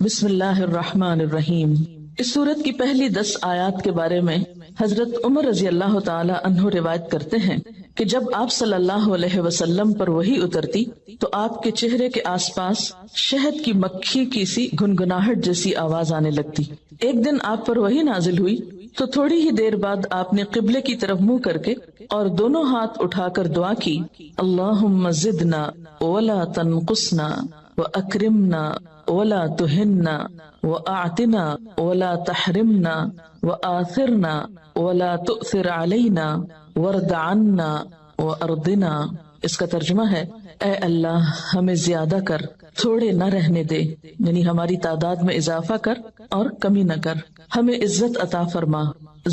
بسم اللہ الرحمن الرحیم۔ اس سورت کی پہلی 10 آیات کے بارے میں حضرت عمر رضی اللہ تعالی عنہ روایت کرتے ہیں کہ جب آپ صلی اللہ علیہ وسلم پر وحی اترتی تو آپ کے چہرے کے آس پاس شہد کی مکھی کی سی گنگناہٹ جیسی آواز آنے لگتی۔ ایک دن آپ پر وحی نازل ہوئی تو تھوڑی ہی دیر بعد آپ نے قبلے کی طرف منہ کر کے اور دونوں ہاتھ اٹھا کر دعا کی، اللہم زدنا ولا تنقصنا وَأَكْرِمْنَا وَلَا تُهِنَّا وَأَعْتِنَا وَلَا تَحْرِمْنَا وَآثِرْنَا وَلَا تُؤْثِرْ عَلَيْنَا وَارْضَ عَنَّا وَأَرْضِنَا۔ اس کا ترجمہ ہے، اے اللہ ہمیں زیادہ کر، تھوڑے نہ رہنے دے، یعنی ہماری تعداد میں اضافہ کر اور کمی نہ کر، ہمیں عزت عطا فرما،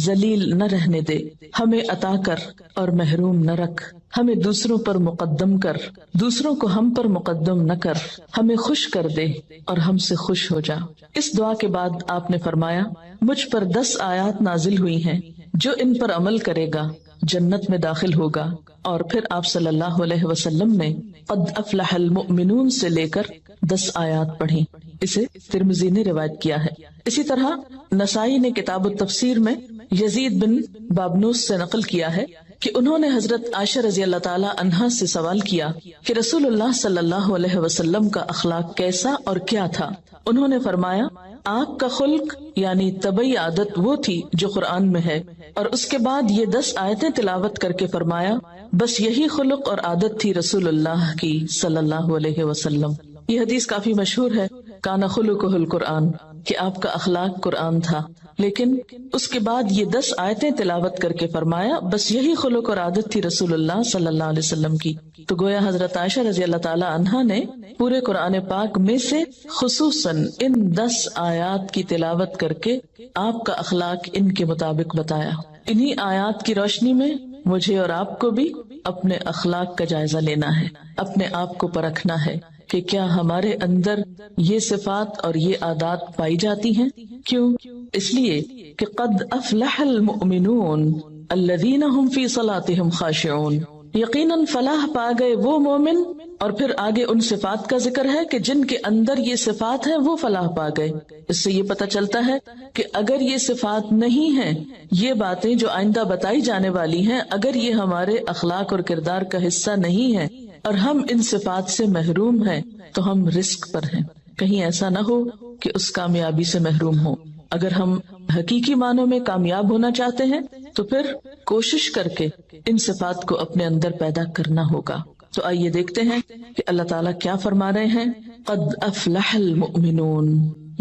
ذلیل نہ رہنے دے، ہمیں عطا کر اور محروم نہ رکھ، ہمیں دوسروں پر مقدم کر، دوسروں کو ہم پر مقدم نہ کر، ہمیں خوش کر دے اور ہم سے خوش ہو جا۔ اس دعا کے بعد آپ نے فرمایا، مجھ پر 10 آیات نازل ہوئی ہیں، جو ان پر عمل کرے گا جنت میں داخل ہوگا۔ اور پھر آپ صلی اللہ علیہ وسلم نے قد افلح المؤمنون سے لے کر 10 آیات پڑھی۔ اسے ترمذی نے روایت کیا ہے۔ اسی طرح نسائی نے کتاب التفسیر میں یزید بن بابنوس سے نقل کیا ہے کہ انہوں نے حضرت عائشہ رضی اللہ تعالی عنہا سے سوال کیا کہ رسول اللہ صلی اللہ علیہ وسلم کا اخلاق کیسا اور کیا تھا؟ انہوں نے فرمایا، آپ کا خلق یعنی طبعی عادت وہ تھی جو قرآن میں ہے، اور اس کے بعد یہ 10 آیتیں تلاوت کر کے فرمایا، بس یہی خلق اور عادت تھی رسول اللہ کی صلی اللہ علیہ وسلم۔ یہ حدیث کافی مشہور ہے، کان خلقہ القرآن، کہ آپ کا اخلاق قرآن تھا، لیکن اس کے بعد یہ 10 آیتیں تلاوت کر کے فرمایا، بس یہی خلق اور عادت تھی رسول اللہ صلی اللہ علیہ وسلم کی۔ تو گویا حضرت عائشہ رضی اللہ تعالی عنہا نے پورے قرآن پاک میں سے خصوصاً ان 10 آیات کی تلاوت کر کے آپ کا اخلاق ان کے مطابق بتایا۔ انہی آیات کی روشنی میں مجھے اور آپ کو بھی اپنے اخلاق کا جائزہ لینا ہے، اپنے آپ کو پرکھنا ہے کہ کیا ہمارے اندر یہ صفات اور یہ عادات پائی جاتی ہیں۔ کیوں؟ اس لیے کہ قد افلح المؤمنون الذین هم فی صلاتهم خاشعون، یقیناً فلاح پا گئے وہ مومن، اور پھر آگے ان صفات کا ذکر ہے کہ جن کے اندر یہ صفات ہیں وہ فلاح پا گئے۔ اس سے یہ پتہ چلتا ہے کہ اگر یہ صفات نہیں ہیں، یہ باتیں جو آئندہ بتائی جانے والی ہیں، اگر یہ ہمارے اخلاق اور کردار کا حصہ نہیں ہے اور ہم ان صفات سے محروم ہیں تو ہم رزق پر ہیں، کہیں ایسا نہ ہو کہ اس کامیابی سے محروم ہو۔ اگر ہم حقیقی معنوں میں کامیاب ہونا چاہتے ہیں تو پھر کوشش کر کے ان صفات کو اپنے اندر پیدا کرنا ہوگا۔ تو آئیے دیکھتے ہیں کہ اللہ تعالیٰ کیا فرما رہے ہیں۔ قد افلح المؤمنون،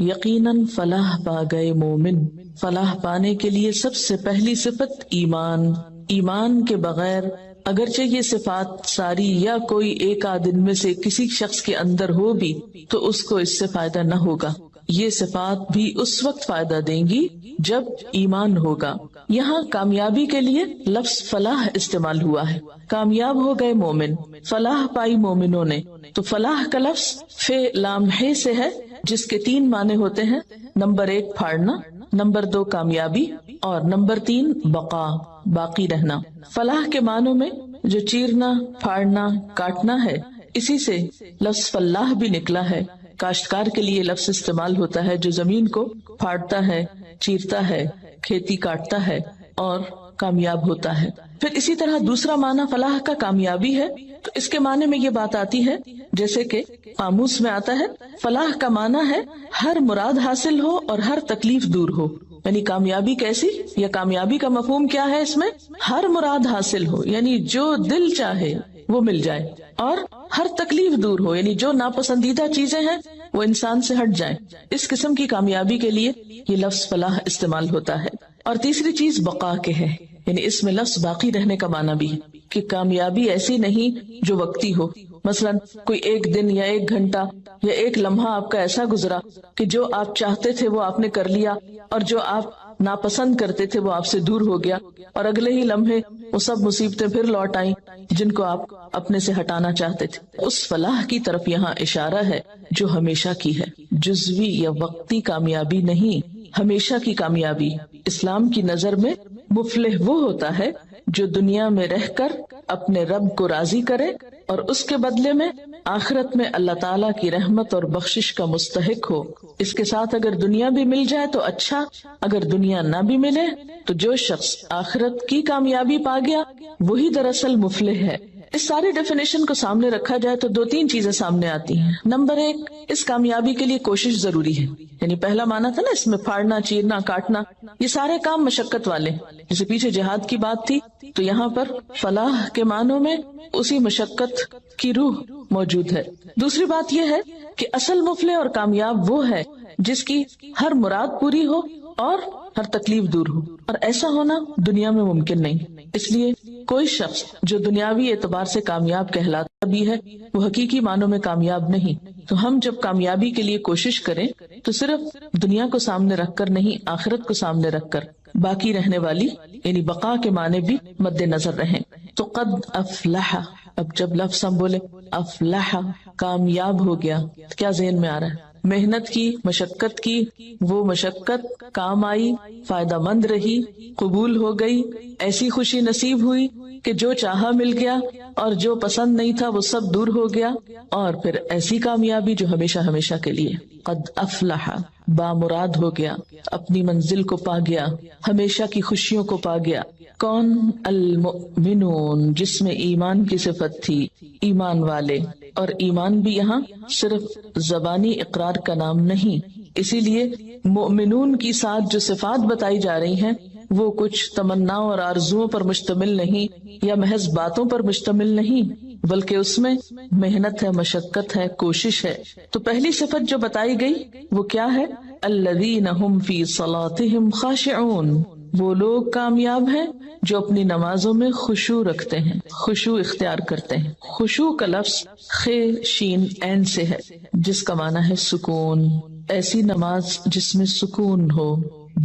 یقیناً فلاح پا گئے مومن۔ فلاح پانے کے لیے سب سے پہلی صفت ایمان۔ ایمان کے بغیر اگرچہ یہ صفات ساری یا کوئی ایک آدھ دن میں سے کسی شخص کے اندر ہو بھی تو اس کو اس سے فائدہ نہ ہوگا۔ یہ صفات بھی اس وقت فائدہ دیں گی جب ایمان ہوگا۔ یہاں کامیابی کے لیے لفظ فلاح استعمال ہوا ہے، کامیاب ہو گئے مومن، فلاح پائی مومنوں نے۔ تو فلاح کا لفظ فے لام ہے سے ہے، جس کے 3 معنی ہوتے ہیں، نمبر 1 پھاڑنا، نمبر 2 کامیابی، اور نمبر 3 بقا، باقی رہنا۔ فلاح کے معنوں میں جو چیرنا، پھاڑنا، کاٹنا ہے، اسی سے لفظ فلاح بھی نکلا ہے۔ کاشتکار کے لیے لفظ استعمال ہوتا ہے جو زمین کو پھاڑتا ہے، چیرتا ہے، کھیتی کاٹتا ہے اور کامیاب ہوتا ہے۔ پھر اسی طرح دوسرا معنی فلاح کا کامیابی ہے، تو اس کے معنی میں یہ بات آتی ہے جیسے کہ قاموس میں آتا ہے، فلاح کا معنی ہے ہر مراد حاصل ہو اور ہر تکلیف دور ہو۔ یعنی کامیابی کیسی، یا کامیابی کا مفہوم کیا ہے اس میں؟ ہر مراد حاصل ہو، یعنی جو دل چاہے وہ مل جائے، اور ہر تکلیف دور ہو، یعنی جو ناپسندیدہ چیزیں ہیں وہ انسان سے ہٹ جائیں۔ اس قسم کی کامیابی کے لیے یہ لفظ فلاح استعمال ہوتا ہے۔ اور تیسری چیز بقا کے ہے، یعنی اس میں لفظ باقی رہنے کا معنی بھی ہے کہ کامیابی ایسی نہیں جو وقتی ہو۔ مثلا کوئی ایک دن یا ایک گھنٹہ یا ایک لمحہ آپ کا ایسا گزرا کہ جو آپ چاہتے تھے وہ آپ نے کر لیا، اور جو آپ ناپسند کرتے تھے وہ آپ سے دور ہو گیا، اور اگلے ہی لمحے وہ سب مصیبتیں پھر لوٹ آئیں جن کو آپ اپنے سے ہٹانا چاہتے تھے۔ اس فلاح کی طرف یہاں اشارہ ہے جو ہمیشہ کی ہے، جزوی یا وقتی کامیابی نہیں، ہمیشہ کی کامیابی۔ اسلام کی نظر میں مفلح وہ ہوتا ہے جو دنیا میں رہ کر اپنے رب کو راضی کرے اور اس کے بدلے میں آخرت میں اللہ تعالیٰ کی رحمت اور بخشش کا مستحق ہو۔ اس کے ساتھ اگر دنیا بھی مل جائے تو اچھا، اگر دنیا نہ بھی ملے تو جو شخص آخرت کی کامیابی پا گیا وہی دراصل مفلح ہے۔ اس ساری ڈیفینیشن کو سامنے رکھا جائے تو دو تین چیزیں سامنے آتی ہیں۔ نمبر ایک، اس کامیابی کے لیے کوشش ضروری ہے، یعنی پہلا معنی تھا نا اس میں پھاڑنا، چیرنا، کاٹنا، یہ سارے کام مشقت والے، جیسے پیچھے جہاد کی بات تھی تو یہاں پر فلاح کے معنوں میں اسی مشقت کی روح موجود ہے۔ دوسری بات یہ ہے کہ اصل مفلح اور کامیاب وہ ہے جس کی ہر مراد پوری ہو اور ہر تکلیف دور ہو، اور ایسا ہونا دنیا میں ممکن نہیں۔ اس لیے کوئی شخص جو دنیاوی اعتبار سے کامیاب کہلاتا بھی ہے وہ حقیقی معنوں میں کامیاب نہیں۔ تو ہم جب کامیابی کے لیے کوشش کریں تو صرف دنیا کو سامنے رکھ کر نہیں، آخرت کو سامنے رکھ کر باقی رہنے والی یعنی بقا کے معنی بھی مد نظر رہیں۔ تو قد افلح، اب جب لفظ ہم بولے افلح، کامیاب ہو گیا، تو کیا ذہن میں آ رہا ہے؟ محنت کی، مشقت کی، وہ مشقت کام آئی، فائدہ مند رہی، قبول ہو گئی، ایسی خوشی نصیب ہوئی کہ جو چاہا مل گیا اور جو پسند نہیں تھا وہ سب دور ہو گیا، اور پھر ایسی کامیابی جو ہمیشہ ہمیشہ کے لیے۔ قد افلح، بامراد ہو گیا، اپنی منزل کو پا گیا، ہمیشہ کی خوشیوں کو پا گیا۔ کون؟ المؤمنون، جس میں ایمان کی صفت تھی، ایمان والے۔ اور ایمان بھی یہاں صرف زبانی اقرار کا نام نہیں، اسی لیے مؤمنون کی ساتھ جو صفات بتائی جا رہی ہیں وہ کچھ تمناؤں اور آرزوؤں پر مشتمل نہیں یا محض باتوں پر مشتمل نہیں، بلکہ اس میں محنت ہے، مشقت ہے، کوشش ہے۔ تو پہلی صفت جو بتائی گئی وہ کیا ہے؟ الذین هم فی صلاتهم خاشعون، وہ لوگ کامیاب ہیں جو اپنی نمازوں میں خشوع رکھتے ہیں، خشوع اختیار کرتے ہیں۔ خشوع کا لفظ خ شین عین سے ہے جس کا معنی ہے سکون۔ ایسی نماز جس میں سکون ہو،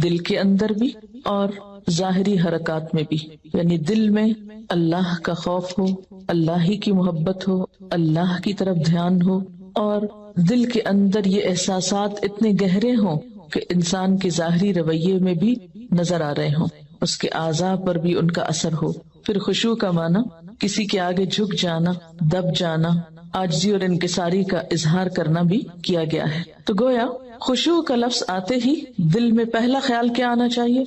دل کے اندر بھی اور ظاہری حرکات میں بھی، یعنی دل میں اللہ کا خوف ہو، اللہ ہی کی محبت ہو، اللہ کی طرف دھیان ہو، اور دل کے اندر یہ احساسات اتنے گہرے ہوں کہ انسان کے ظاہری رویے میں بھی نظر آ رہے ہوں، اس کے اعضاء پر بھی ان کا اثر ہو۔ پھر خشوع کا معنی کسی کے آگے جھک جانا، دب جانا، عاجزی اور انکساری کا اظہار کرنا بھی کیا گیا ہے۔ تو گویا خشوع کا لفظ آتے ہی دل میں پہلا خیال کیا آنا چاہیے؟